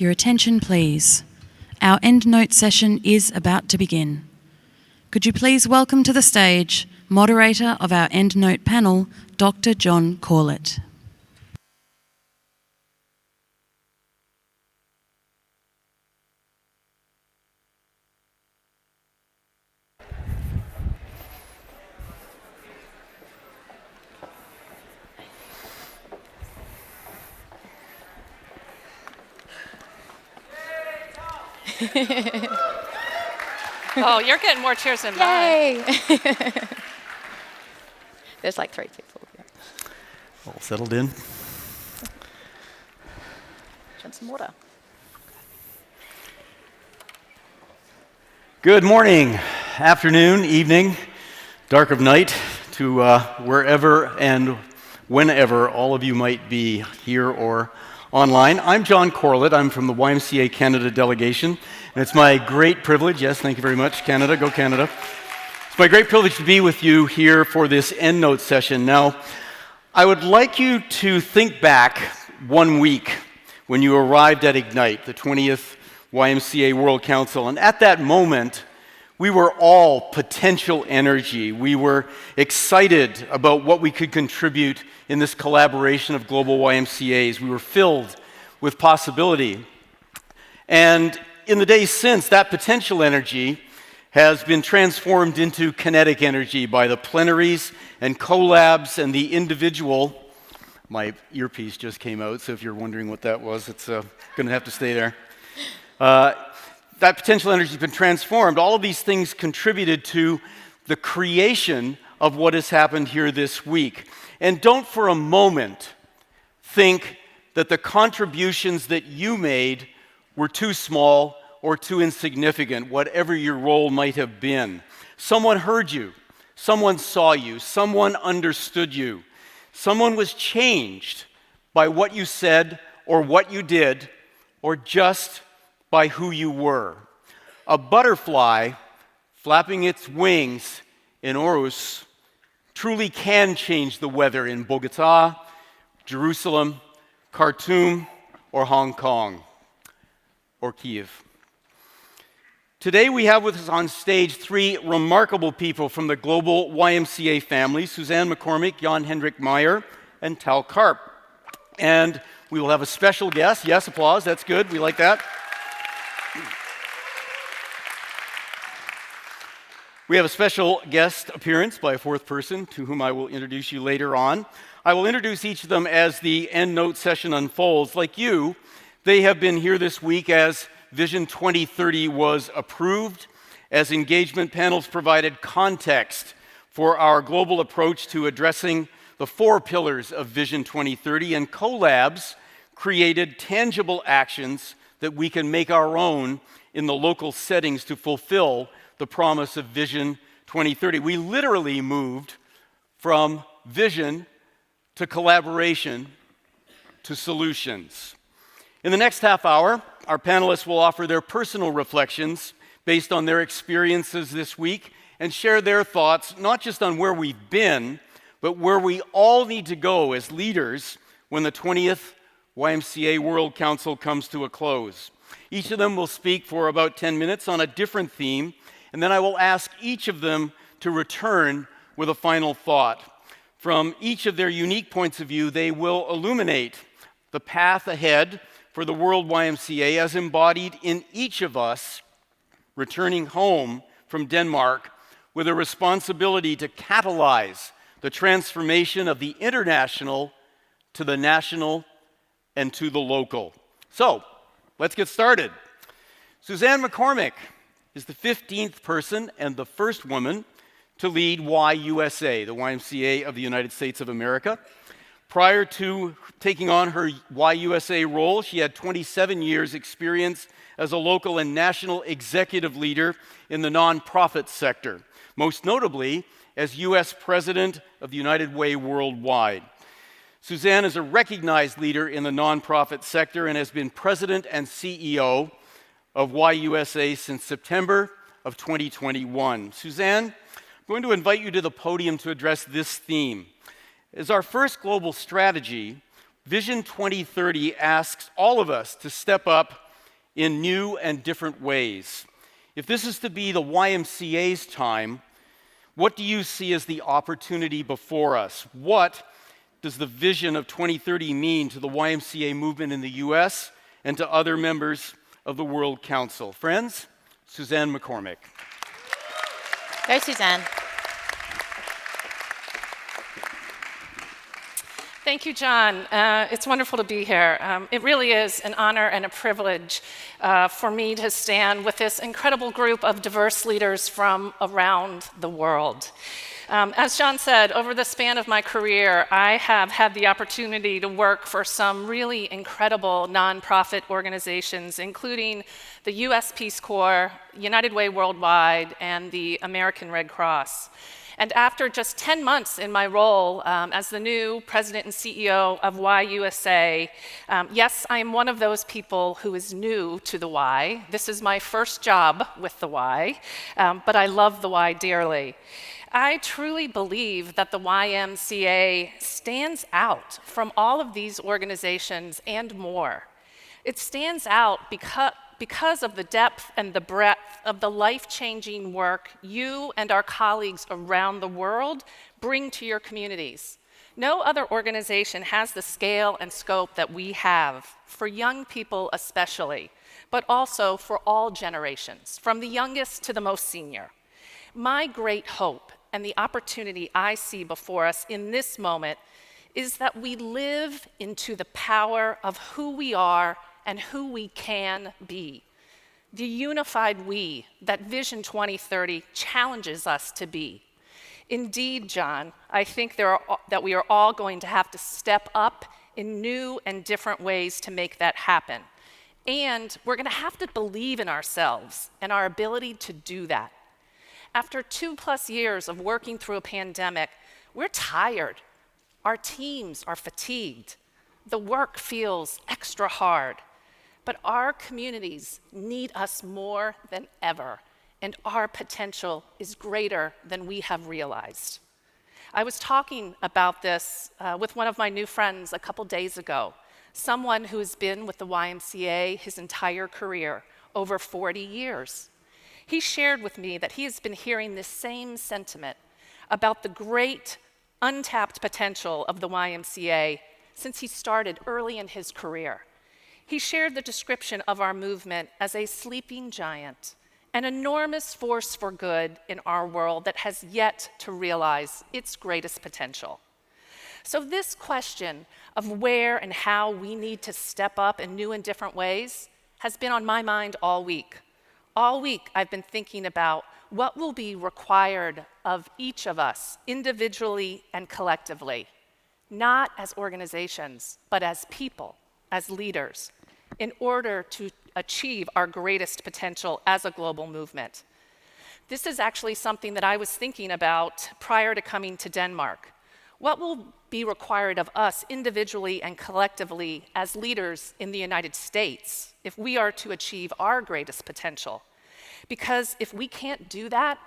Your attention, please. Our Endnote session is about to begin. Could you please welcome to the stage moderator of our Endnote panel, Dr. John Corlett. Oh, you're getting more cheers than mine. Yay! There's like 3 people. Yeah. All settled in. Drink some water. Good morning, afternoon, evening, dark of night, to wherever and whenever all of you might be here or online. I'm John Corlett. I'm from the YMCA Canada delegation, and it's my great privilege, yes, thank you very much, Canada, go Canada. It's my great privilege to be with you here for this Endnote session. Now, I would like you to think back 1 week when you arrived at Ignite, the 20th YMCA World Council, and at that moment, we were all potential energy. We were excited about what we could contribute in this collaboration of global YMCAs. We were filled with possibility. And in the days since, that potential energy has been transformed into kinetic energy by the plenaries and collabs and the individual. My earpiece just came out, so if you're wondering what that was, it's going to have to stay there. That potential energy has been transformed. All of these things contributed to the creation of what has happened here this week. And don't for a moment think that the contributions that you made were too small or too insignificant, whatever your role might have been. Someone heard you, someone saw you, someone understood you, someone was changed by what you said or what you did or just by who you were. A butterfly flapping its wings in Aarhus truly can change the weather in Bogota, Jerusalem, Khartoum, or Hong Kong, or Kiev. Today we have with us on stage 3 remarkable people from the global YMCA family, Suzanne McCormick, Jan-Hendrik Meyer, and Tal Karp. And we will have a special guest. Yes, applause, that's good, we like that. We have a special guest appearance by a 4th person to whom I will introduce you later on. I will introduce each of them as the Endnote session unfolds. Like you, they have been here this week as Vision 2030 was approved, as engagement panels provided context for our global approach to addressing the 4 pillars of Vision 2030, and collabs created tangible actions that we can make our own in the local settings to fulfill the promise of Vision 2030. We literally moved from vision to collaboration to solutions. In the next half hour, our panelists will offer their personal reflections based on their experiences this week and share their thoughts, not just on where we've been, but where we all need to go as leaders when the 20th YMCA World Council comes to a close. Each of them will speak for about 10 minutes on a different theme, and then I will ask each of them to return with a final thought. From each of their unique points of view, they will illuminate the path ahead for the World YMCA as embodied in each of us returning home from Denmark with a responsibility to catalyze the transformation of the international to the national and to the local. So, let's get started. Suzanne McCormick is the 15th person and the first woman to lead YUSA, the YMCA of the United States of America. Prior to taking on her YUSA role, she had 27 years' experience as a local and national executive leader in the nonprofit sector, most notably as U.S. President of the United Way Worldwide. Suzanne is a recognized leader in the nonprofit sector and has been president and CEO of YUSA since September of 2021. Suzanne, I'm going to invite you to the podium to address this theme. As our first global strategy, Vision 2030 asks all of us to step up in new and different ways. If this is to be the YMCA's time, what do you see as the opportunity before us? What does the vision of 2030 mean to the YMCA movement in the US and to other members of the World Council? Friends, Suzanne McCormick. Go, Suzanne. Thank you, John. It's wonderful to be here. It really is an honor and a privilege for me to stand with this incredible group of diverse leaders from around the world. As John said, over the span of my career, I have had the opportunity to work for some really incredible nonprofit organizations, including the US Peace Corps, United Way Worldwide, and the American Red Cross. And after just 10 months in my role as the new president and CEO of YUSA, yes, I am one of those people who is new to the Y. This is my first job with the Y, but I love the Y dearly. I truly believe that the YMCA stands out from all of these organizations and more. It stands out because of the depth and the breadth of the life-changing work you and our colleagues around the world bring to your communities. No other organization has the scale and scope that we have, for young people especially, but also for all generations, from the youngest to the most senior. My great hope and the opportunity I see before us in this moment is that we live into the power of who we are and who we can be. The unified we that Vision 2030 challenges us to be. Indeed, John, I think that we are all going to have to step up in new and different ways to make that happen. And we're going to have to believe in ourselves and our ability to do that. After 2+ years of working through a pandemic, we're tired. Our teams are fatigued. The work feels extra hard. But our communities need us more than ever, and our potential is greater than we have realized. I was talking about this with one of my new friends a couple days ago, someone who has been with the YMCA his entire career, over 40 years. He shared with me that he has been hearing this same sentiment about the great untapped potential of the YMCA since he started early in his career. He shared the description of our movement as a sleeping giant, an enormous force for good in our world that has yet to realize its greatest potential. So this question of where and how we need to step up in new and different ways has been on my mind all week. All week, I've been thinking about what will be required of each of us, individually and collectively, not as organizations, but as people, as leaders, in order to achieve our greatest potential as a global movement. This is actually something that I was thinking about prior to coming to Denmark. What will be required of us individually and collectively as leaders in the United States if we are to achieve our greatest potential? Because if we can't do that,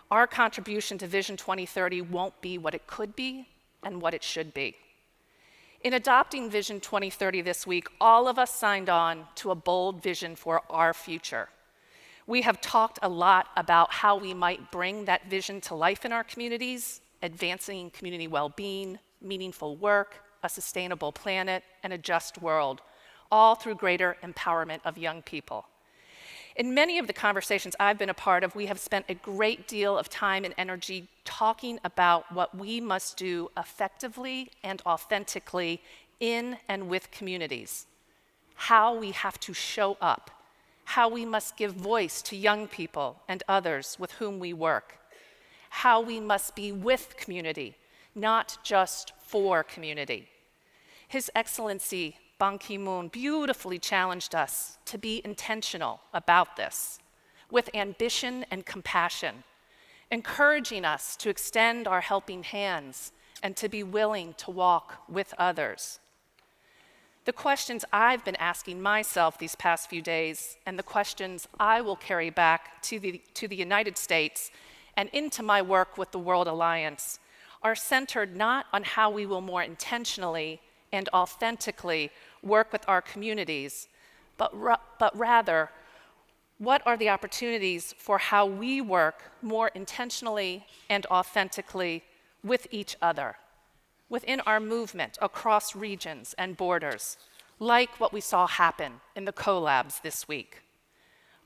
our contribution to Vision 2030 won't be what it could be and what it should be. In adopting Vision 2030 this week, all of us signed on to a bold vision for our future. We have talked a lot about how we might bring that vision to life in our communities, advancing community well-being, meaningful work, a sustainable planet, and a just world, all through greater empowerment of young people. In many of the conversations I've been a part of, we have spent a great deal of time and energy talking about what we must do effectively and authentically in and with communities, how we have to show up, how we must give voice to young people and others with whom we work, how we must be with community, not just for community. His Excellency Ban Ki-moon beautifully challenged us to be intentional about this, with ambition and compassion, encouraging us to extend our helping hands and to be willing to walk with others. The questions I've been asking myself these past few days, and the questions I will carry back to the United States and into my work with the World Alliance, are centered not on how we will more intentionally and authentically work with our communities, but rather, what are the opportunities for how we work more intentionally and authentically with each other, within our movement across regions and borders, like what we saw happen in the collabs this week?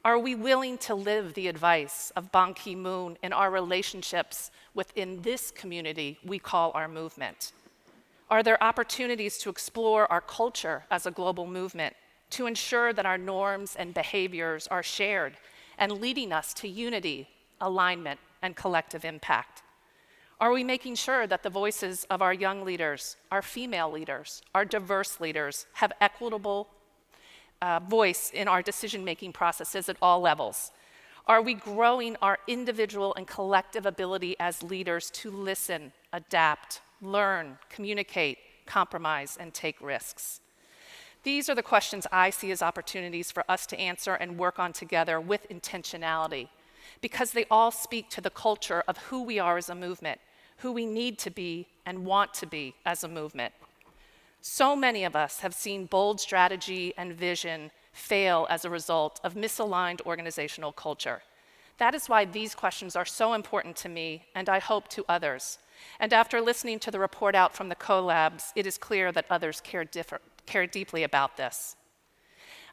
Are we willing to live the advice of Ban Ki-moon in our relationships within this community we call our movement? Are there opportunities to explore our culture as a global movement, to ensure that our norms and behaviors are shared and leading us to unity, alignment, and collective impact? Are we making sure that the voices of our young leaders, our female leaders, our diverse leaders have equitable voice in our decision-making processes at all levels? Are we growing our individual and collective ability as leaders to listen, adapt, learn, communicate, compromise, and take risks? These are the questions I see as opportunities for us to answer and work on together with intentionality, because they all speak to the culture of who we are as a movement, who we need to be and want to be as a movement. So many of us have seen bold strategy and vision fail as a result of misaligned organizational culture. That is why these questions are so important to me, and I hope to others. And after listening to the report out from the collabs, it is clear that others care deeply about this.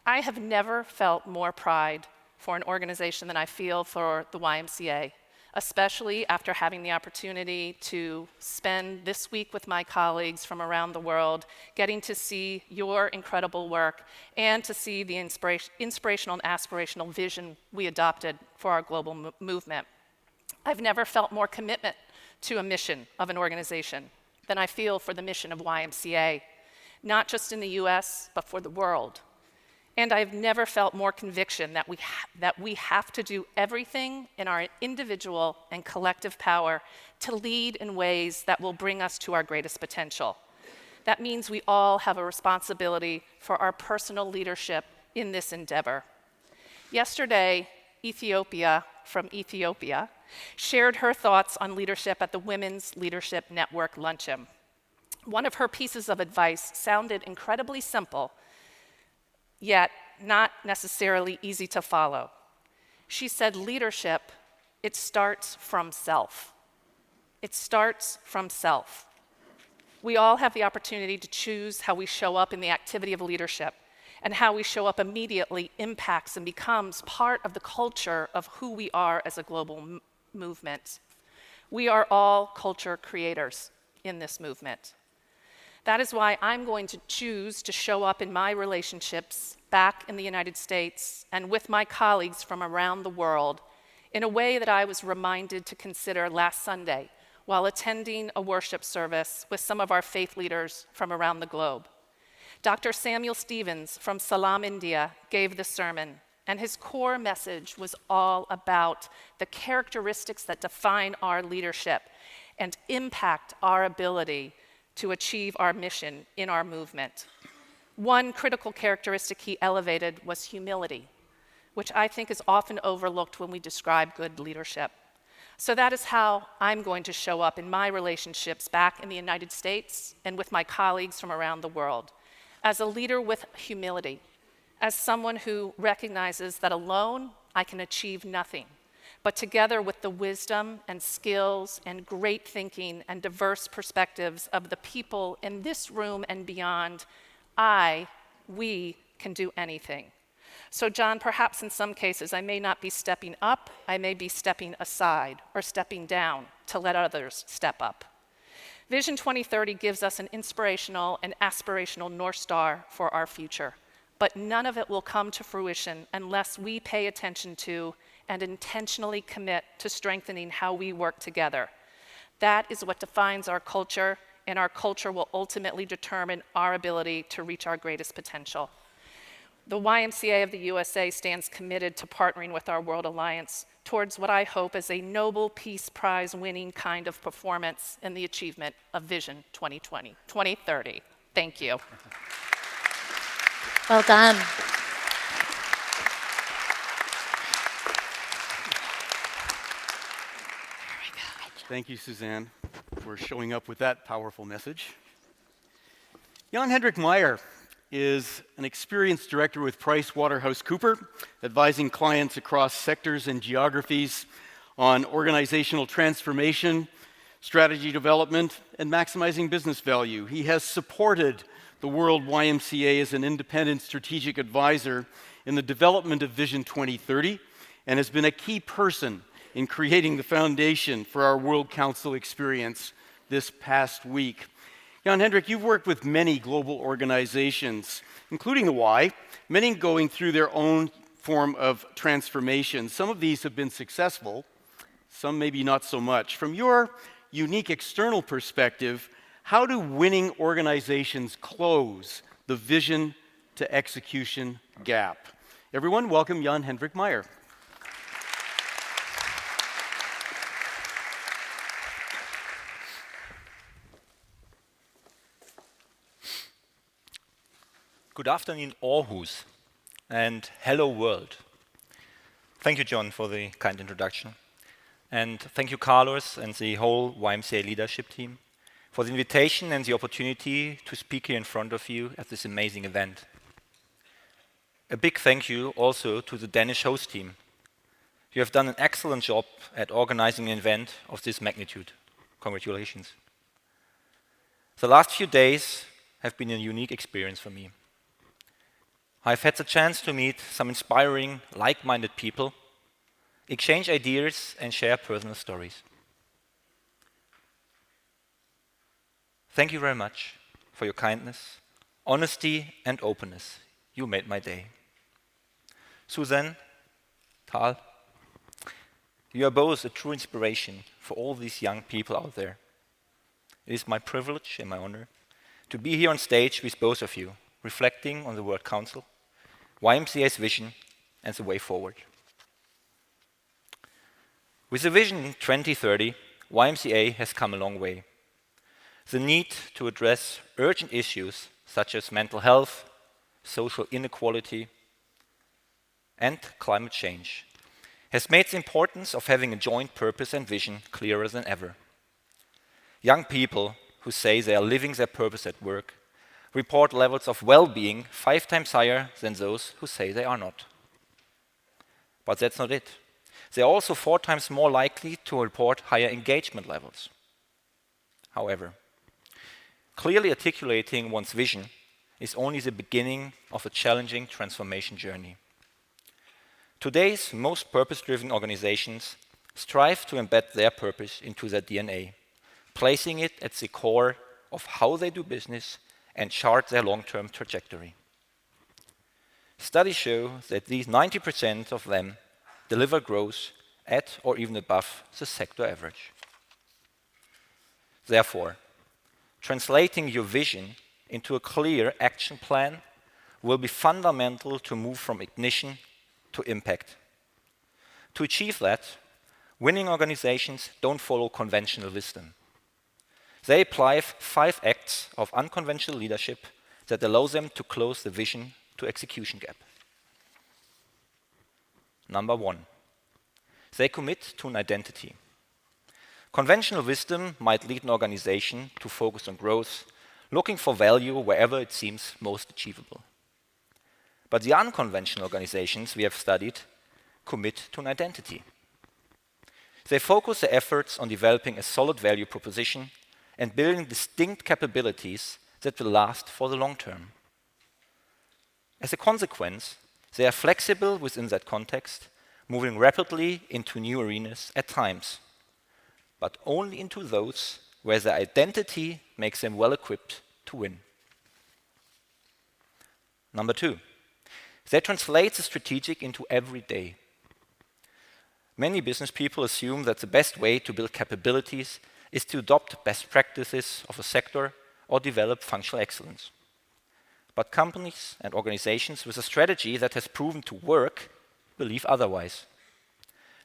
I have never felt more pride for an organization than I feel for the YMCA, especially after having the opportunity to spend this week with my colleagues from around the world, getting to see your incredible work and to see the inspirational and aspirational vision we adopted for our global movement. I've never felt more commitment to a mission of an organization than I feel for the mission of YMCA, not just in the US, but for the world. And I've never felt more conviction that we have to do everything in our individual and collective power to lead in ways that will bring us to our greatest potential. That means we all have a responsibility for our personal leadership in this endeavor. Yesterday, Ethiopia from Ethiopia shared her thoughts on leadership at the Women's Leadership Network Luncheon. One of her pieces of advice sounded incredibly simple, yet not necessarily easy to follow. She said, leadership, it starts from self. It starts from self. We all have the opportunity to choose how we show up in the activity of leadership, and how we show up immediately impacts and becomes part of the culture of who we are as a global movement. We are all culture creators in this movement. That is why I'm going to choose to show up in my relationships back in the United States and with my colleagues from around the world in a way that I was reminded to consider last Sunday while attending a worship service with some of our faith leaders from around the globe. Dr. Samuel Stevens from Salam, India, gave the sermon, and his core message was all about the characteristics that define our leadership and impact our ability to achieve our mission in our movement. One critical characteristic he elevated was humility, which I think is often overlooked when we describe good leadership. So that is how I'm going to show up in my relationships back in the United States and with my colleagues from around the world, as a leader with humility, as someone who recognizes that alone I can achieve nothing, but together with the wisdom and skills and great thinking and diverse perspectives of the people in this room and beyond, we can do anything. So John, perhaps in some cases I may not be stepping up, I may be stepping aside or stepping down to let others step up. Vision 2030 gives us an inspirational and aspirational North Star for our future, but none of it will come to fruition unless we pay attention to and intentionally commit to strengthening how we work together. That is what defines our culture, and our culture will ultimately determine our ability to reach our greatest potential. The YMCA of the USA stands committed to partnering with our World Alliance towards what I hope is a Nobel Peace Prize winning kind of performance in the achievement of Vision 2030. Thank you. Well done. Thank you, Suzanne, for showing up with that powerful message. Jan Hendrik Meyer is an experienced director with PricewaterhouseCoopers, advising clients across sectors and geographies on organizational transformation, strategy development, and maximizing business value. He has supported the World YMCA as an independent strategic advisor in the development of Vision 2030 and has been a key person in creating the foundation for our World Council experience this past week. Jan-Hendrik, you've worked with many global organizations, including the Y, many going through their own form of transformation. Some of these have been successful, some maybe not so much. From your unique external perspective, how do winning organizations close the vision to execution gap? Everyone, welcome Jan-Hendrik Meyer. Good afternoon, Aarhus, and hello world. Thank you, John, for the kind introduction. And thank you, Carlos, and the whole YMCA leadership team for the invitation and the opportunity to speak here in front of you at this amazing event. A big thank you also to the Danish host team. You have done an excellent job at organizing an event of this magnitude. Congratulations. The last few days have been a unique experience for me. I've had the chance to meet some inspiring, like-minded people, exchange ideas, and share personal stories. Thank you very much for your kindness, honesty, and openness. You made my day. Suzanne, Tal, you are both a true inspiration for all these young people out there. It is my privilege and my honor to be here on stage with both of you, reflecting on the World Council, YMCA's vision, and the way forward. With the Vision 2030, YMCA has come a long way. The need to address urgent issues such as mental health, social inequality, and climate change has made the importance of having a joint purpose and vision clearer than ever. Young people who say they are living their purpose at work report levels of well-being 5 times higher than those who say they are not. But that's not it. They are also 4 times more likely to report higher engagement levels. However, clearly articulating one's vision is only the beginning of a challenging transformation journey. Today's most purpose-driven organizations strive to embed their purpose into their DNA, placing it at the core of how they do business and chart their long-term trajectory. Studies show that these 90% of them deliver growth at or even above the sector average. Therefore, translating your vision into a clear action plan will be fundamental to move from ignition to impact. To achieve that, winning organizations don't follow conventional wisdom. They apply 5 acts of unconventional leadership that allow them to close the vision to execution gap. Number 1, they commit to an identity. Conventional wisdom might lead an organization to focus on growth, looking for value wherever it seems most achievable. But the unconventional organizations we have studied commit to an identity. They focus their efforts on developing a solid value proposition and building distinct capabilities that will last for the long term. As a consequence, they are flexible within that context, moving rapidly into new arenas at times, but only into those where their identity makes them well-equipped to win. Number 2, they translate the strategic into everyday. Many business people assume that the best way to build capabilities is to adopt best practices of a sector or develop functional excellence. But companies and organizations with a strategy that has proven to work believe otherwise.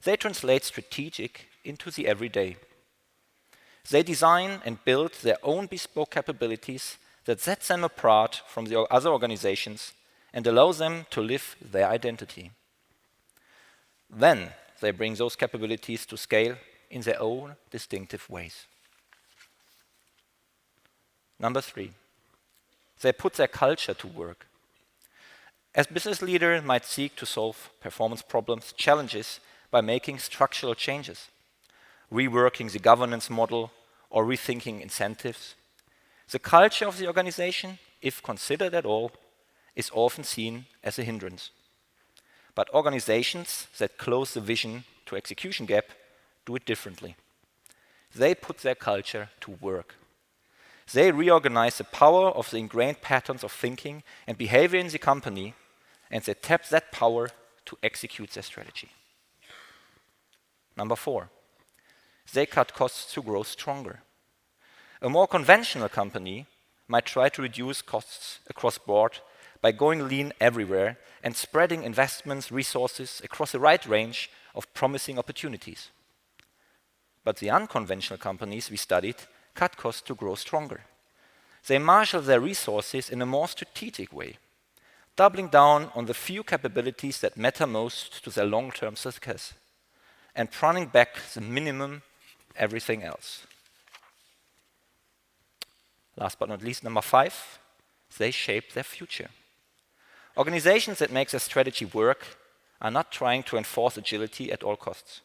They translate strategic into the everyday. They design and build their own bespoke capabilities that set them apart from the other organizations and allow them to live their identity. Then they bring those capabilities to scale in their own distinctive ways. Number 3, They put their culture to work. As business leaders might seek to solve performance problems, challenges by making structural changes, reworking the governance model or rethinking incentives. The culture of the organization, if considered at all, is often seen as a hindrance. But organizations that close the vision to execution gap do it differently. They put their culture to work. They reorganize the power of the ingrained patterns of thinking and behavior in the company, and they tap that power to execute their strategy. Number 4, they cut costs to grow stronger. A more conventional company might try to reduce costs across board by going lean everywhere and spreading investments, resources across a wide range of promising opportunities. But the unconventional companies we studied cut costs to grow stronger. They marshal their resources in a more strategic way, doubling down on the few capabilities that matter most to their long-term success, and running back the minimum everything else. Last but not least, number 5, they shape their future. Organizations that make their strategy work are not trying to enforce agility at all costs.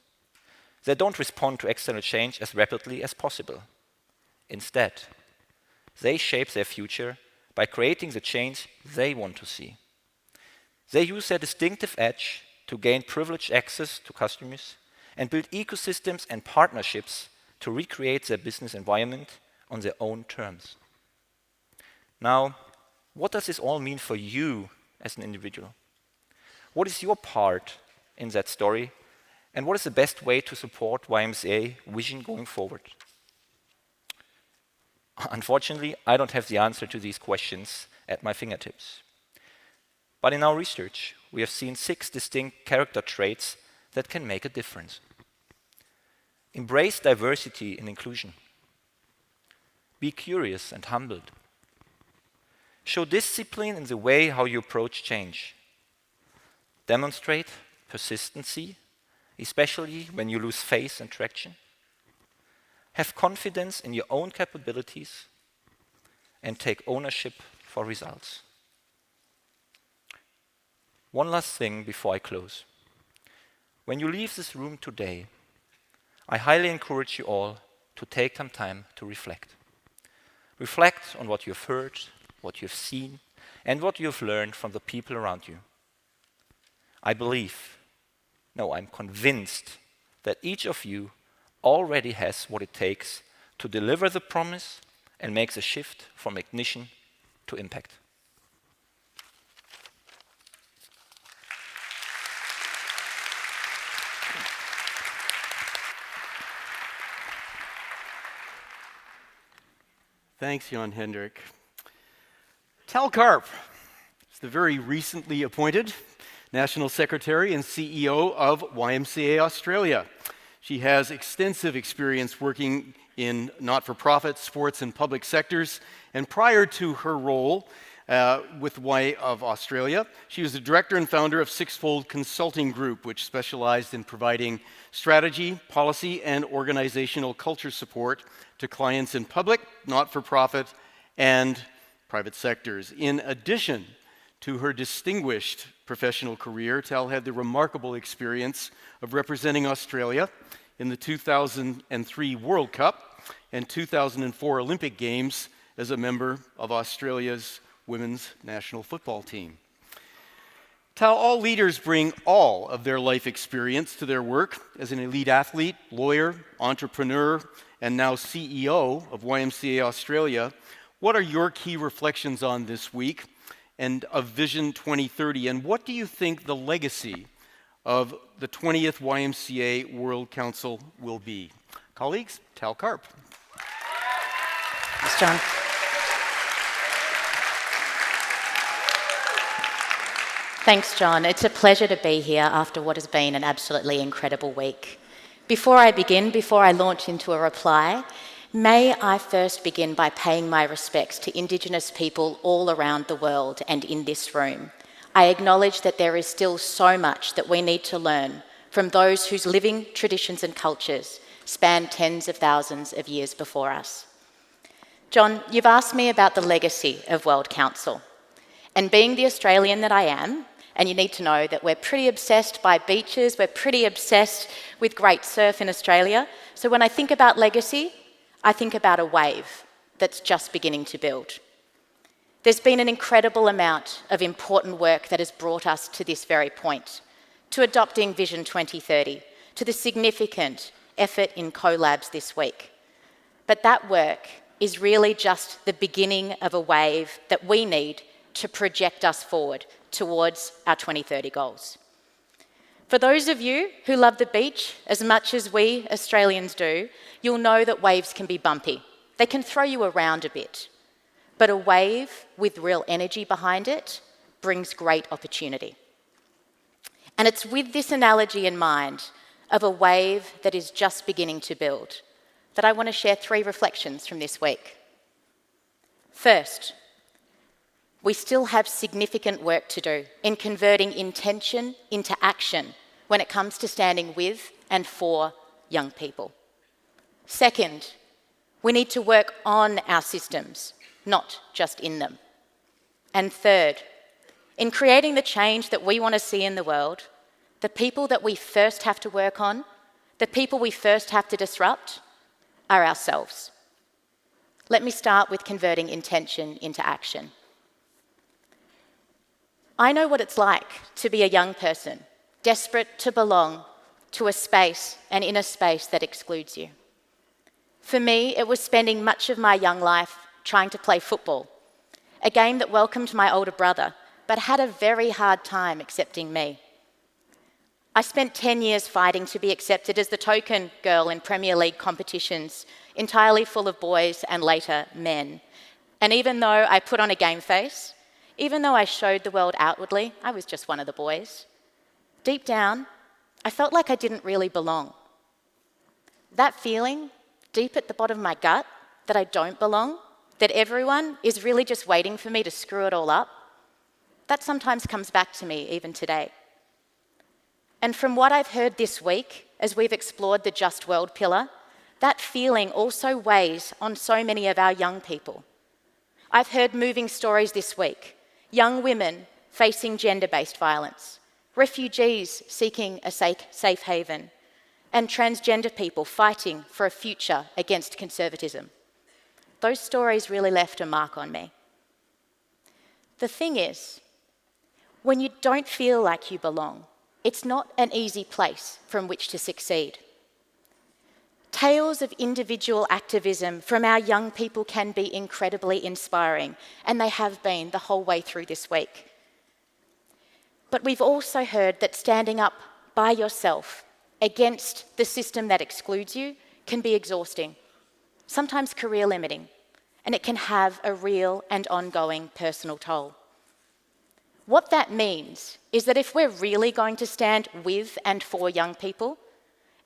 They don't respond to external change as rapidly as possible. Instead, they shape their future by creating the change they want to see. They use their distinctive edge to gain privileged access to customers and build ecosystems and partnerships to recreate their business environment on their own terms. Now, what does this all mean for you as an individual? What is your part in that story, and what is the best way to support YMCA vision going forward? Unfortunately, I don't have the answer to these questions at my fingertips. But in our research, we have seen 6 distinct character traits that can make a difference. Embrace diversity and inclusion. Be curious and humbled. Show discipline in the way how you approach change. Demonstrate persistency, especially when you lose faith and traction. Have confidence in your own capabilities, and take ownership for results. One last thing before I close. When you leave this room today, I highly encourage you all to take some time to reflect. Reflect on what you've heard, what you've seen, and what you've learned from the people around you. I'm convinced that each of you already has what it takes to deliver the promise and make the shift from ignition to impact. Thanks, Jan Hendrik. Tal Karp is the very recently appointed National Secretary and CEO of YMCA Australia. She has extensive experience working in not-for-profit, sports, and public sectors, and prior to her role with Y of Australia, she was the director and founder of Sixfold Consulting Group, which specialized in providing strategy, policy, and organizational culture support to clients in public, not-for-profit, and private sectors. In addition to her distinguished professional career, Tal had the remarkable experience of representing Australia in the 2003 World Cup and 2004 Olympic Games as a member of Australia's women's national football team. Tal, all leaders bring all of their life experience to their work as an elite athlete, lawyer, entrepreneur, and now CEO of YMCA Australia. What are your key reflections on this week and of Vision 2030, and what do you think the legacy of the 20th YMCA World Council will be? Colleagues, Tal Karp. Thanks, John. Thanks, John. It's a pleasure to be here after what has been an absolutely incredible week. Before I launch into a reply, may I first begin by paying my respects to Indigenous people all around the world and in this room. I acknowledge that there is still so much that we need to learn from those whose living traditions and cultures span tens of thousands of years before us. John, you've asked me about the legacy of World Council. And being the Australian that I am, and you need to know that we're pretty obsessed by beaches, we're pretty obsessed with great surf in Australia. So when I think about legacy, I think about a wave that's just beginning to build. There's been an incredible amount of important work that has brought us to this very point, to adopting Vision 2030, to the significant effort in collabs this week. But that work is really just the beginning of a wave that we need to project us forward towards our 2030 goals. For those of you who love the beach as much as we Australians do, you'll know that waves can be bumpy. They can throw you around a bit. But a wave with real energy behind it brings great opportunity. And it's with this analogy in mind of a wave that is just beginning to build that I want to share 3 reflections from this week. First, we still have significant work to do in converting intention into action when it comes to standing with and for young people. Second, we need to work on our systems, not just in them. And third, in creating the change that we want to see in the world, the people that we first have to work on, the people we first have to disrupt, are ourselves. Let me start with converting intention into action. I know what it's like to be a young person, desperate to belong to a space and in a space that excludes you. For me, it was spending much of my young life trying to play football, a game that welcomed my older brother, but had a very hard time accepting me. I spent 10 years fighting to be accepted as the token girl in Premier League competitions, entirely full of boys and later men. And even though I put on a game face, even though I showed the world outwardly, I was just one of the boys. Deep down, I felt like I didn't really belong. That feeling, deep at the bottom of my gut, that I don't belong, that everyone is really just waiting for me to screw it all up, that sometimes comes back to me even today. And from what I've heard this week, as we've explored the Just World pillar, that feeling also weighs on so many of our young people. I've heard moving stories this week. Young women facing gender-based violence, refugees seeking a safe haven, and transgender people fighting for a future against conservatism. Those stories really left a mark on me. The thing is, when you don't feel like you belong, it's not an easy place from which to succeed. Tales of individual activism from our young people can be incredibly inspiring, and they have been the whole way through this week. But we've also heard that standing up by yourself against the system that excludes you can be exhausting, sometimes career limiting, and it can have a real and ongoing personal toll. What that means is that if we're really going to stand with and for young people,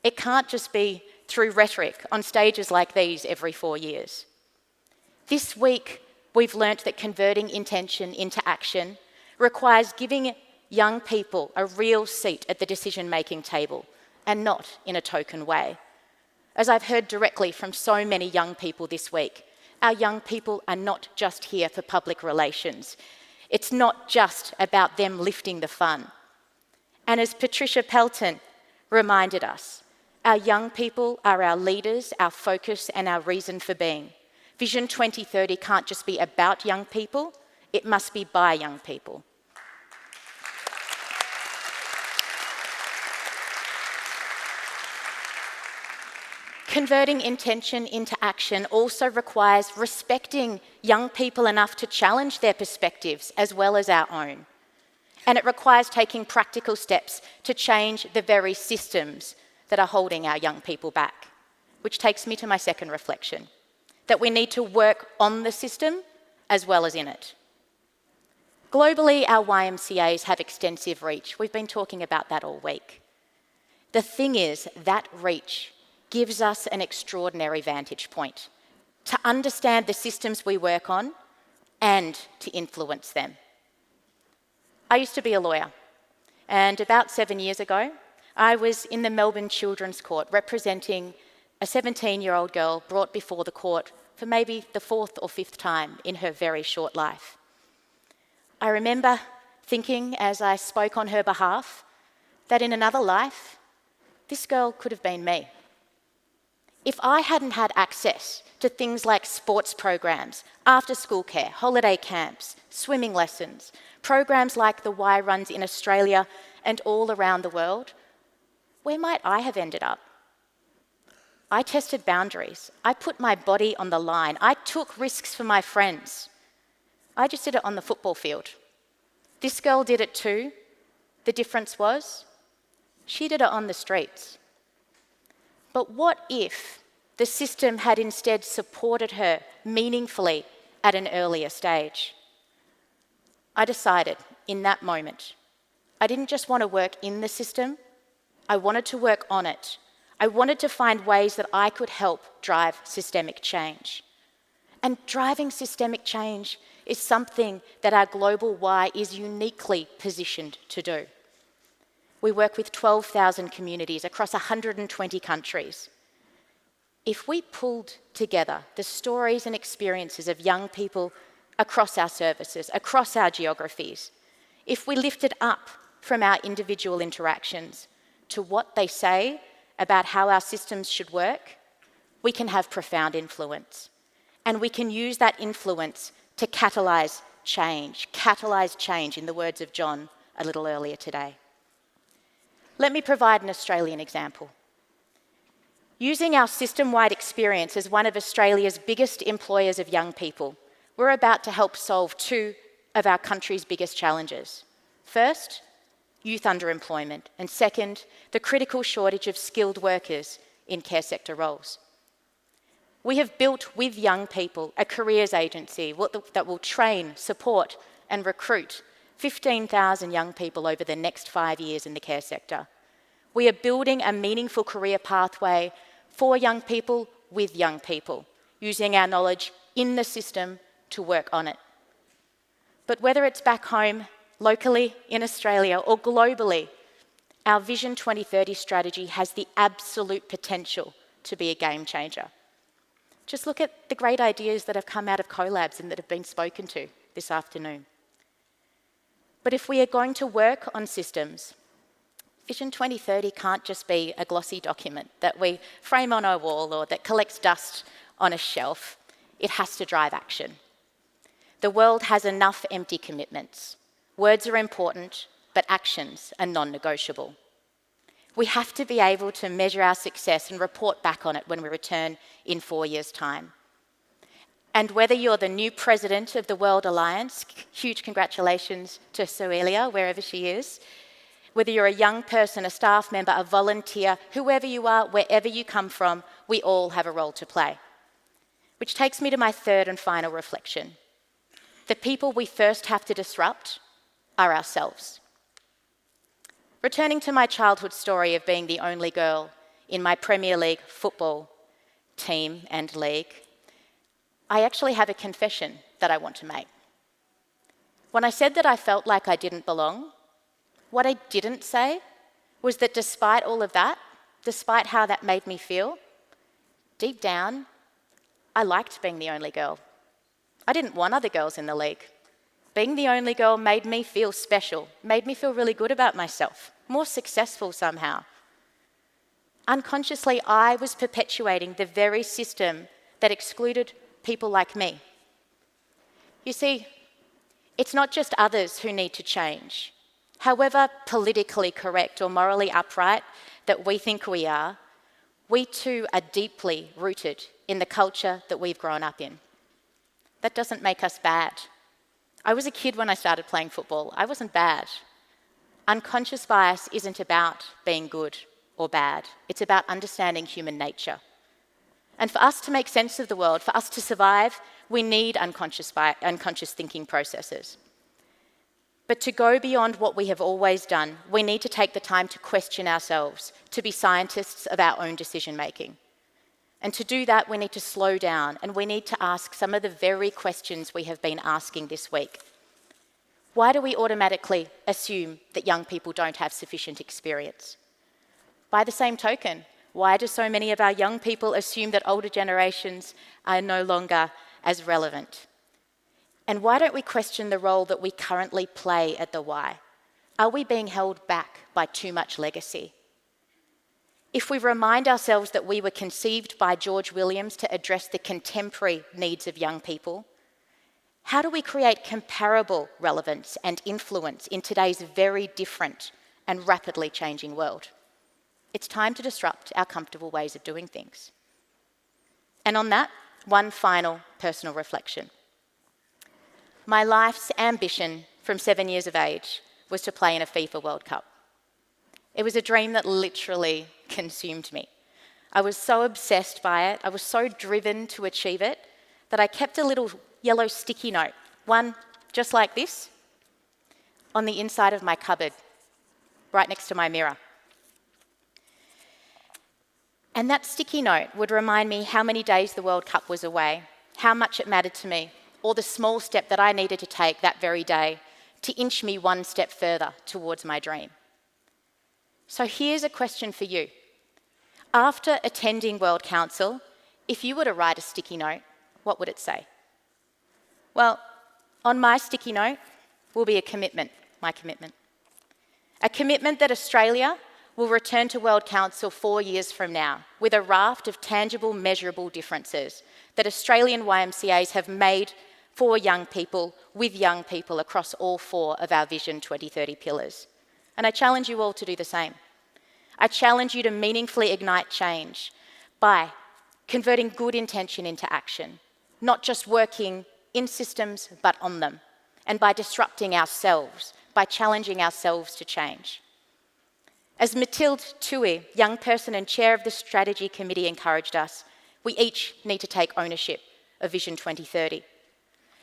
it can't just be through rhetoric on stages like these every 4 years. This week, we've learnt that converting intention into action requires giving young people a real seat at the decision-making table, and not in a token way. As I've heard directly from so many young people this week, our young people are not just here for public relations. It's not just about them lifting the fun. And as Patricia Pelton reminded us, our young people are our leaders, our focus, and our reason for being. Vision 2030 can't just be about young people, it must be by young people. Converting intention into action also requires respecting young people enough to challenge their perspectives as well as our own. And it requires taking practical steps to change the very systems that are holding our young people back. Which takes me to my second reflection, that we need to work on the system as well as in it. Globally, our YMCAs have extensive reach. We've been talking about that all week. The thing is, that reach gives us an extraordinary vantage point to understand the systems we work on and to influence them. I used to be a lawyer, and about 7 years ago, I was in the Melbourne Children's Court representing a 17-year-old girl brought before the court for maybe the fourth or fifth time in her very short life. I remember thinking as I spoke on her behalf that in another life, this girl could have been me. If I hadn't had access to things like sports programs, after-school care, holiday camps, swimming lessons, programs like the Y runs in Australia and all around the world, where might I have ended up? I tested boundaries. I put my body on the line. I took risks for my friends. I just did it on the football field. This girl did it too. The difference was, she did it on the streets. But what if the system had instead supported her meaningfully at an earlier stage? I decided in that moment, I didn't just want to work in the system, I wanted to work on it. I wanted to find ways that I could help drive systemic change. And driving systemic change is something that our global Y is uniquely positioned to do. We work with 12,000 communities across 120 countries. If we pulled together the stories and experiences of young people across our services, across our geographies, if we lifted up from our individual interactions to what they say about how our systems should work, we can have profound influence. And we can use that influence to catalyse change, in the words of John a little earlier today. Let me provide an Australian example. Using our system-wide experience as one of Australia's biggest employers of young people, we're about to help solve two of our country's biggest challenges. First, youth underemployment, and second, the critical shortage of skilled workers in care sector roles. We have built with young people a careers agency that will train, support and recruit 15,000 young people over the next 5 years in the care sector. We are building a meaningful career pathway for young people with young people, using our knowledge in the system to work on it. But whether it's back home, locally in Australia or globally, our Vision 2030 strategy has the absolute potential to be a game changer. Just look at the great ideas that have come out of collabs and that have been spoken to this afternoon. But if we are going to work on systems, Vision 2030 can't just be a glossy document that we frame on our wall or that collects dust on a shelf. It has to drive action. The world has enough empty commitments. Words are important, but actions are non-negotiable. We have to be able to measure our success and report back on it when we return in 4 years' time. And whether you're the new president of the World Alliance, huge congratulations to Soelia, wherever she is, whether you're a young person, a staff member, a volunteer, whoever you are, wherever you come from, we all have a role to play. Which takes me to my third and final reflection. The people we first have to disrupt are ourselves. Returning to my childhood story of being the only girl in my Premier League football team and league, I actually have a confession that I want to make. When I said that I felt like I didn't belong, what I didn't say was that despite all of that, despite how that made me feel, deep down, I liked being the only girl. I didn't want other girls in the league. Being the only girl made me feel special, made me feel really good about myself, more successful somehow. Unconsciously, I was perpetuating the very system that excluded people like me. You see, it's not just others who need to change. However politically correct or morally upright that we think we are, we too are deeply rooted in the culture that we've grown up in. That doesn't make us bad. I was a kid when I started playing football. I wasn't bad. Unconscious bias isn't about being good or bad. It's about understanding human nature. And for us to make sense of the world, for us to survive, we need unconscious thinking processes. But to go beyond what we have always done, we need to take the time to question ourselves, to be scientists of our own decision-making. And to do that, we need to slow down and we need to ask some of the very questions we have been asking this week. Why do we automatically assume that young people don't have sufficient experience? By the same token, Why do so many of our young people assume that older generations are no longer as relevant? And why don't we question the role that we currently play at the Y? Are we being held back by too much legacy? If we remind ourselves that we were conceived by George Williams to address the contemporary needs of young people, how do we create comparable relevance and influence in today's very different and rapidly changing world? It's time to disrupt our comfortable ways of doing things. And on that, one final personal reflection. My life's ambition from 7 years of age was to play in a FIFA World Cup. It was a dream that literally consumed me. I was so obsessed by it, I was so driven to achieve it, that I kept a little yellow sticky note, one just like this, on the inside of my cupboard, right next to my mirror. And that sticky note would remind me how many days the World Cup was away, how much it mattered to me, or the small step that I needed to take that very day to inch me one step further towards my dream. So here's a question for you. After attending World Council, if you were to write a sticky note, what would it say? Well, on my sticky note will be a commitment, my commitment. A commitment that Australia will return to World Council 4 years from now with a raft of tangible, measurable differences that Australian YMCAs have made for young people, with young people across all 4 of our Vision 2030 pillars. And I challenge you all to do the same. I challenge you to meaningfully ignite change by converting good intention into action, not just working in systems, but on them, and by disrupting ourselves, by challenging ourselves to change. As Mathilde Tui, young person and chair of the strategy committee, encouraged us, we each need to take ownership of Vision 2030.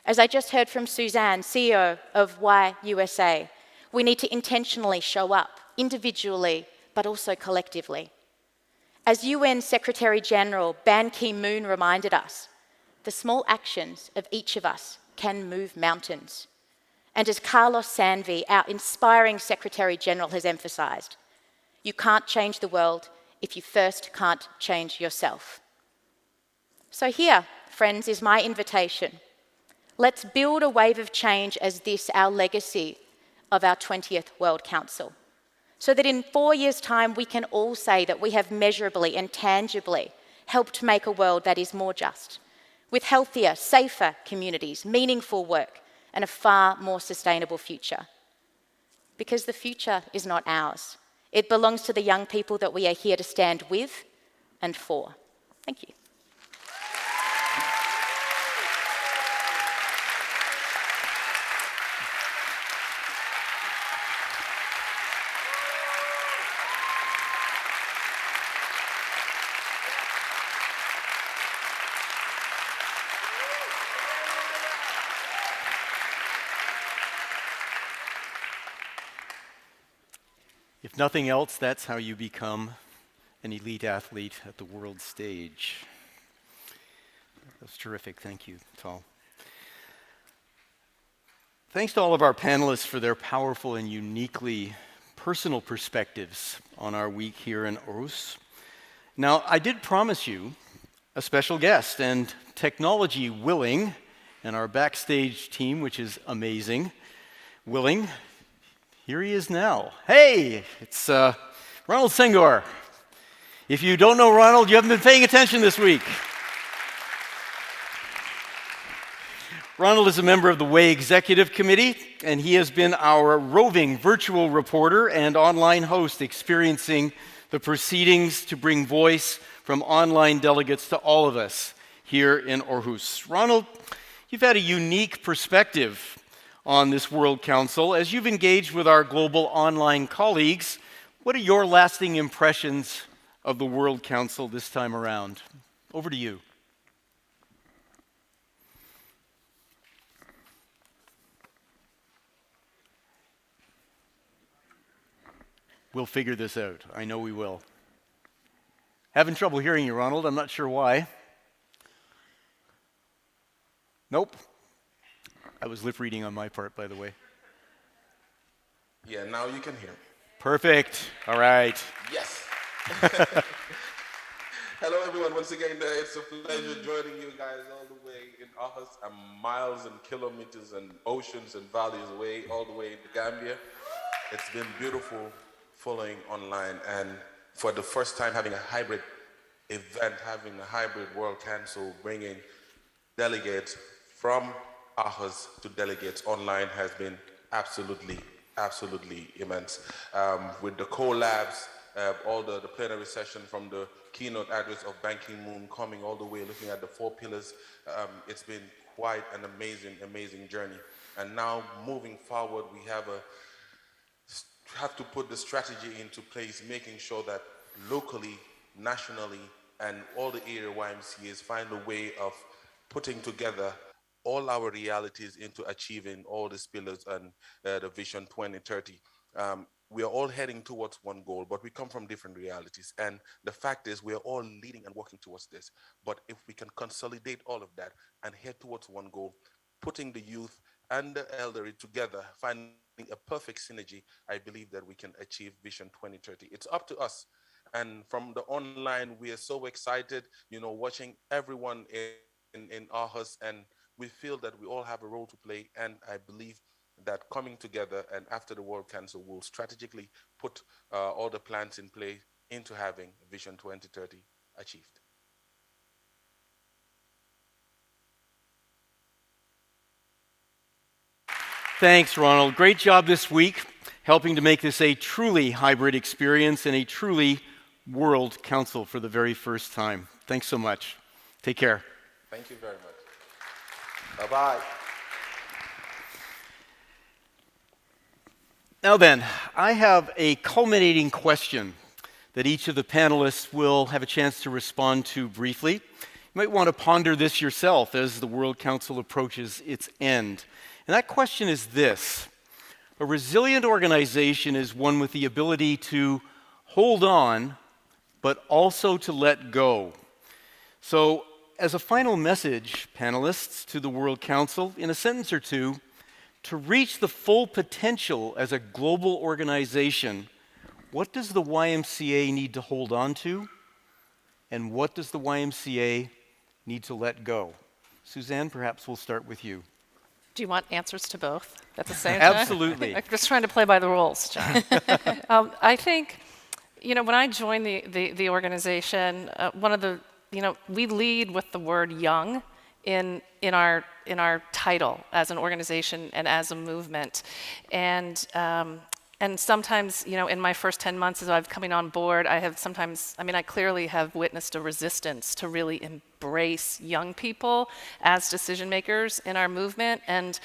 As I just heard from Suzanne, CEO of YUSA, we need to intentionally show up, individually, but also collectively. As UN Secretary General Ban Ki-moon reminded us, the small actions of each of us can move mountains. And as Carlos Sanvi, our inspiring Secretary General, has emphasised, you can't change the world if you first can't change yourself. So here, friends, is my invitation. Let's build a wave of change as this, our legacy of our 20th World Council, so that in 4 years' time we can all say that we have measurably and tangibly helped make a world that is more just, with healthier, safer communities, meaningful work, and a far more sustainable future. Because the future is not ours. It belongs to the young people that we are here to stand with and for. Thank you. If nothing else, that's how you become an elite athlete at the world stage. That's terrific. Thank you, Tal. Thanks to all of our panelists for their powerful and uniquely personal perspectives on our week here in Aarhus. Now, I did promise you a special guest, and technology willing, and our backstage team, which is amazing, willing, here he is now. Hey, it's Ronald Senghor. If you don't know Ronald, you haven't been paying attention this week. Ronald is a member of the WAY Executive Committee, and he has been our roving virtual reporter and online host, experiencing the proceedings to bring voice from online delegates to all of us here in Aarhus. Ronald, you've had a unique perspective on this World Council. As you've engaged with our global online colleagues, what are your lasting impressions of the World Council this time around? Over to you. We'll figure this out. I know we will. Having trouble hearing you, Ronald. I'm not sure why. Nope. I was lip reading on my part, by the way. Yeah, now you can hear me. Perfect. All right. Yes. Hello, everyone. Once again, it's a pleasure joining you guys all the way in Aarhus. I'm miles and kilometers and oceans and valleys away, all the way in the Gambia. It's been beautiful following online, and for the first time having a hybrid event, having a hybrid World Council, bringing delegates from Aarhus to delegates online has been absolutely immense. With the collabs, all the plenary session from the keynote address of Ban Ki-moon coming all the way, looking at the 4 pillars, it's been quite an amazing journey. And now moving forward, we have to put the strategy into place, making sure that locally, nationally, and all the area YMCAs find a way of putting together all our realities into achieving all these pillars and the Vision 2030. We are all heading towards one goal, but we come from different realities. And the fact is, we are all leading and working towards this. But if we can consolidate all of that and head towards one goal, putting the youth and the elderly together, finding a perfect synergy, I believe that we can achieve Vision 2030. It's up to us. And from the online, we are so excited, watching everyone in Aarhus, and we feel that we all have a role to play. And I believe that coming together and after the World Council will strategically put all the plans in play into having Vision 2030 achieved. Thanks, Ronald. Great job this week, helping to make this a truly hybrid experience and a truly World Council for the very first time. Thanks so much. Take care. Thank you very much. Bye-bye. Now then, I have a culminating question that each of the panelists will have a chance to respond to briefly. You might want to ponder this yourself as the World Council approaches its end. And that question is this: a resilient organization is one with the ability to hold on, but also to let go. So, as a final message, panelists, to the World Council, in a sentence or two, to reach the full potential as a global organization, what does the YMCA need to hold on to? And what does the YMCA need to let go? Suzanne, perhaps we'll start with you. Do you want answers to both at the same time? Absolutely. I'm just trying to play by the rules, John. I think, when I joined the organization, we lead with the word young in our title as an organization and as a movement. And sometimes, in my first 10 months as I've coming on board, I clearly have witnessed a resistance to really embrace young people as decision makers in our movement. And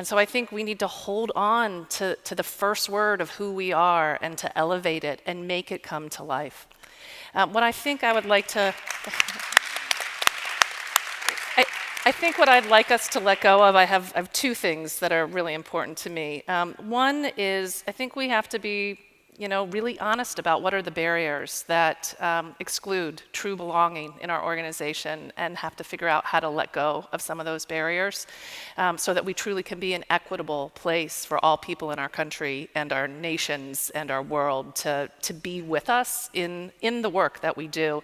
so I think we need to hold on to the first word of who we are and to elevate it and make it come to life. What I think I would like to... I think what I'd like us to let go of, I have 2 things that are really important to me. One is, I think we have to be, really honest about what are the barriers that exclude true belonging in our organization, and have to figure out how to let go of some of those barriers so that we truly can be an equitable place for all people in our country and our nations and our world to be with us in the work that we do.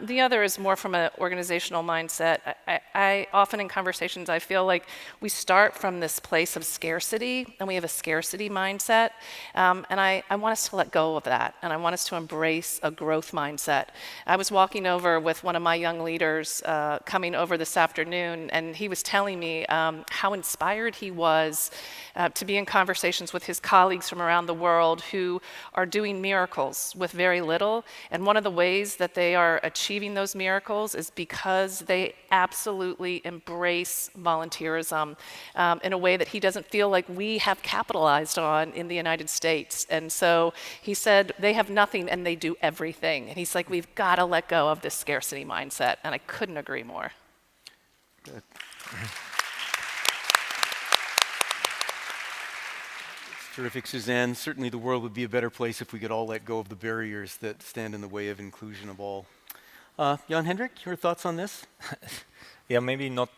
The other is more from an organizational mindset. I often in conversations, I feel like we start from this place of scarcity, and we have a scarcity mindset, and I want us to let go of that, and I want us to embrace a growth mindset. I was walking over with one of my young leaders coming over this afternoon, and he was telling me how inspired he was to be in conversations with his colleagues from around the world who are doing miracles with very little. And one of the ways that they are achieving those miracles is because they absolutely embrace volunteerism in a way that he doesn't feel like we have capitalized on in the United States. And so he said they have nothing and they do everything. And he's like, we've got to let go of this scarcity mindset. And I couldn't agree more. Good. Terrific, Suzanne. Certainly the world would be a better place if we could all let go of the barriers that stand in the way of inclusion of all. Jan-Hendrik, your thoughts on this? Yeah, maybe not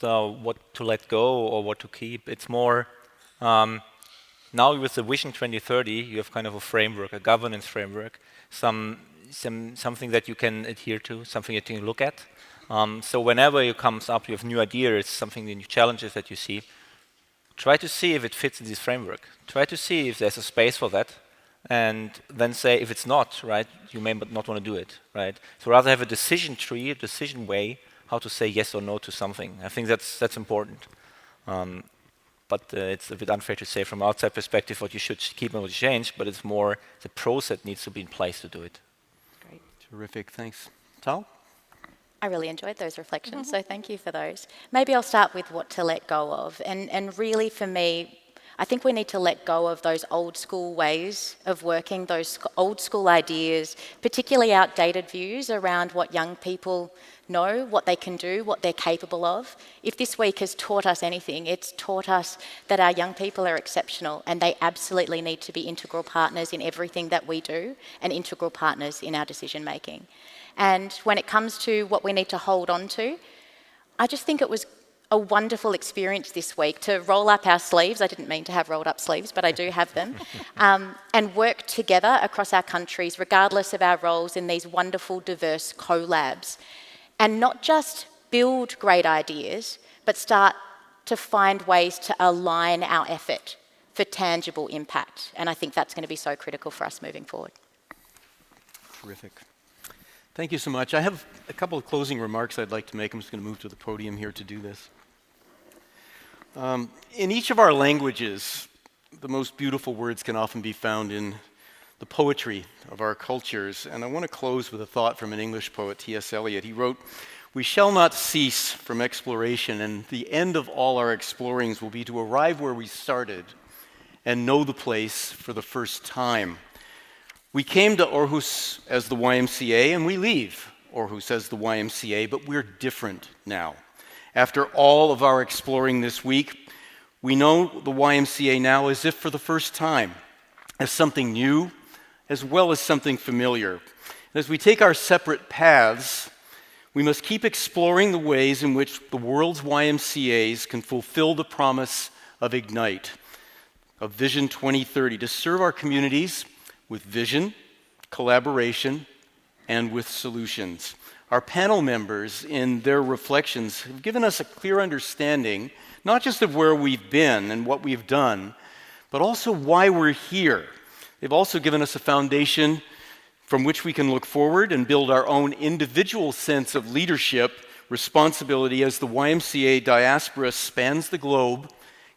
what to let go or what to keep. It's more, now with the Vision 2030, you have kind of a framework, a governance framework, some something that you can adhere to, something that you can look at. So whenever you comes up, you have new ideas, something, new challenges that you see, try to see if it fits in this framework. Try to see if there's a space for that, and then say if it's not, right, you may not want to do it, right? So rather have a decision tree, a decision way, how to say yes or no to something. I think that's important. But it's a bit unfair to say from outside perspective what you should keep and what you change, but it's more the process needs to be in place to do it. Great. Terrific, thanks. Tal? I really enjoyed those reflections, so thank you for those. Maybe I'll start with what to let go of. And really for me, I think we need to let go of those old school ways of working, those old school ideas, particularly outdated views around what young people know, what they can do, what they're capable of. If this week has taught us anything, it's taught us that our young people are exceptional and they absolutely need to be integral partners in everything that we do and integral partners in our decision making. And when it comes to what we need to hold on to, I just think it was a wonderful experience this week to roll up our sleeves. I didn't mean to have rolled up sleeves, but I do have them. And work together across our countries, regardless of our roles in these wonderful, diverse collabs. And not just build great ideas, but start to find ways to align our effort for tangible impact. And I think that's going to be so critical for us moving forward. Terrific. Thank you so much. I have a couple of closing remarks I'd like to make. I'm just going to move to the podium here to do this. In each of our languages, the most beautiful words can often be found in the poetry of our cultures. And I want to close with a thought from an English poet, T.S. Eliot. He wrote, "We shall not cease from exploration, and the end of all our explorings will be to arrive where we started and know the place for the first time. We came to Aarhus as the YMCA, and we leave Aarhus as the YMCA, but we're different now. After all of our exploring this week, we know the YMCA now as if for the first time, as something new, as well as something familiar. And as we take our separate paths, we must keep exploring the ways in which the world's YMCAs can fulfill the promise of Ignite, of Vision 2030, to serve our communities with vision, collaboration, and with solutions. Our panel members, in their reflections, have given us a clear understanding, not just of where we've been and what we've done, but also why we're here. They've also given us a foundation from which we can look forward and build our own individual sense of leadership, responsibility as the YMCA diaspora spans the globe,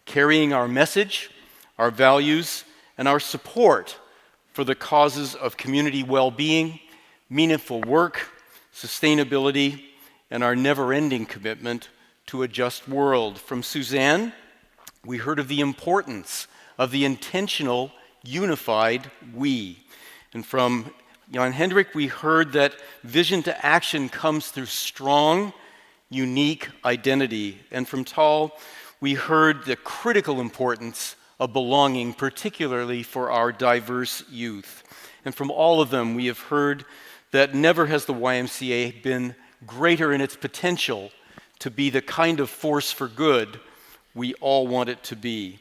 carrying our message, our values, and our support for the causes of community well-being, meaningful work, sustainability, and our never-ending commitment to a just world. From Suzanne, we heard of the importance of the intentional, unified we. And from Jan Hendrik, we heard that vision to action comes through strong, unique identity. And from Tal, we heard the critical importance of belonging, particularly for our diverse youth. And from all of them, we have heard that never has the YMCA been greater in its potential to be the kind of force for good we all want it to be.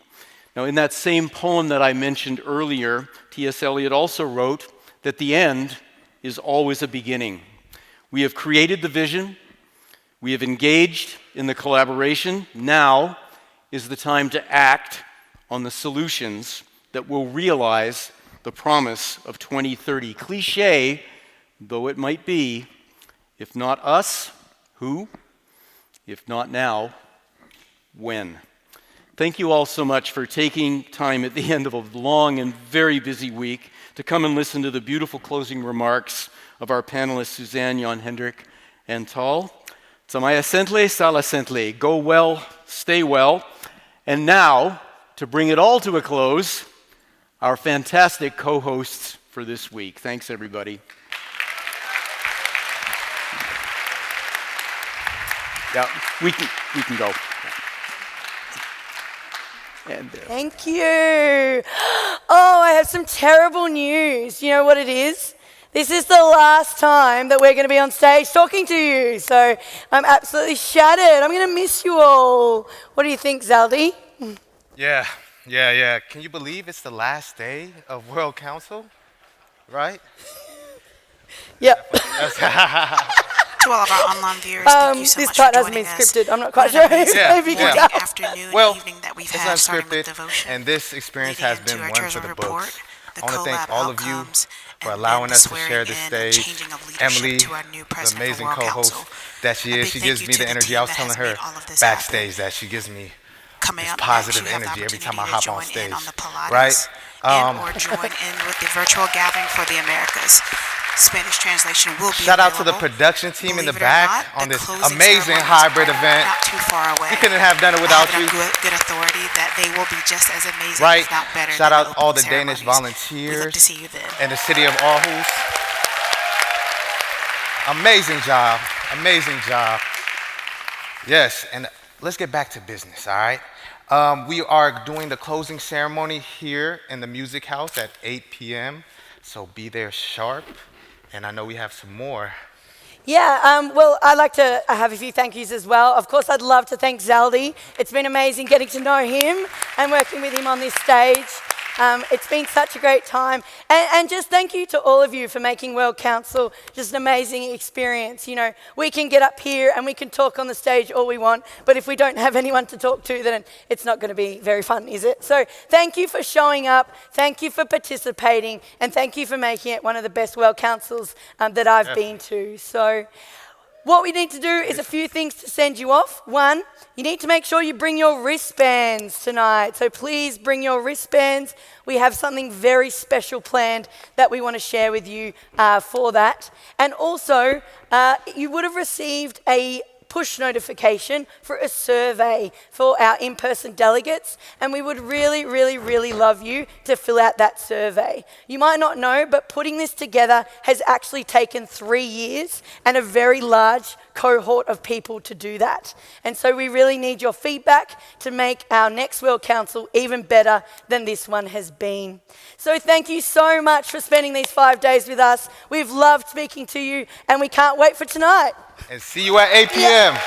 Now, in that same poem that I mentioned earlier, T.S. Eliot also wrote that the end is always a beginning. We have created the vision, we have engaged in the collaboration. Now is the time to act on the solutions that will realize the promise of 2030. Cliché though it might be, if not us, who? If not now, when? Thank you all so much for taking time at the end of a long and very busy week to come and listen to the beautiful closing remarks of our panelists, Suzanne, Jan Hendrik, and Tal. Samaya Sentle, Sala Sentle. Go well, stay well. And now, to bring it all to a close, our fantastic co-hosts for this week. Thanks, everybody. Yeah, we can go. And, Thank you. Oh, I have some terrible news. You know what it is? This is the last time that we're going to be on stage talking to you. So I'm absolutely shattered. I'm going to miss you all. What do you think, Zaldi? Yeah. Can you believe it's the last day of World Council? Right? Yep. To all of our online viewers, thank you so This much part for hasn't been joining us. scripted. I'm not quite sure if you can tell. Afternoon, Well, evening that we've it's had, starting with unscripted, devotion, and this experience leading has been into our one for treasure the report, books. the I want to thank collab all of you outcomes, for and allowing then us to swearing share the in, stage. changing of leadership Emily, to our new the president amazing of the World co-host Council. that she A is. big She thank gives you me to the the energy. team I was that telling has her made all of this happen. backstage that she gives me Coming this up positive next, you have the energy every time I opportunity hop to on join in stage. on the Pilates Right? and or join in with the virtual gathering for the Americas. Spanish translation will be Shout out to the available. production team in the Believe it or back not, on the this closing amazing ceremonies hybrid are event. Not too far away. We couldn't have done it without I you. have it on good authority that they will be just as amazing, Right? if not better. Shout than out all the opening Danish ceremonies. We volunteers hope to see you then. in the city of Aarhus. Amazing job. Amazing job. Yes, and let's get back to business, all right? We are doing the closing ceremony here in the Music House at 8 p.m., so be there sharp. And I know we have some more. Yeah, well, I'd like to have a few thank yous as well. Of course, I'd love to thank Zaldi. It's been amazing getting to know him and working with him on this stage. It's been such a great time. And just thank you to all of you for making World Council just an amazing experience. You know, we can get up here and we can talk on the stage all we want, but if we don't have anyone to talk to, then it's not going to be very fun, is it? So thank you for showing up, thank you for participating, and thank you for making it one of the best World Councils that I've been to. So what we need to do is a few things to send you off. One, you need to make sure you bring your wristbands tonight. So please bring your wristbands. We have something very special planned that we want to share with you for that. And also, you would have received a push notification for a survey for our in-person delegates, and we would really, really, really love you to fill out that survey. You might not know, but putting this together has actually taken 3 years and a very large cohort of people to do that. And so we really need your feedback to make our next World Council even better than this one has been. So thank you so much for spending these 5 days with us. We've loved speaking to you, and we can't wait for tonight. And see you at 8 p.m. Yeah.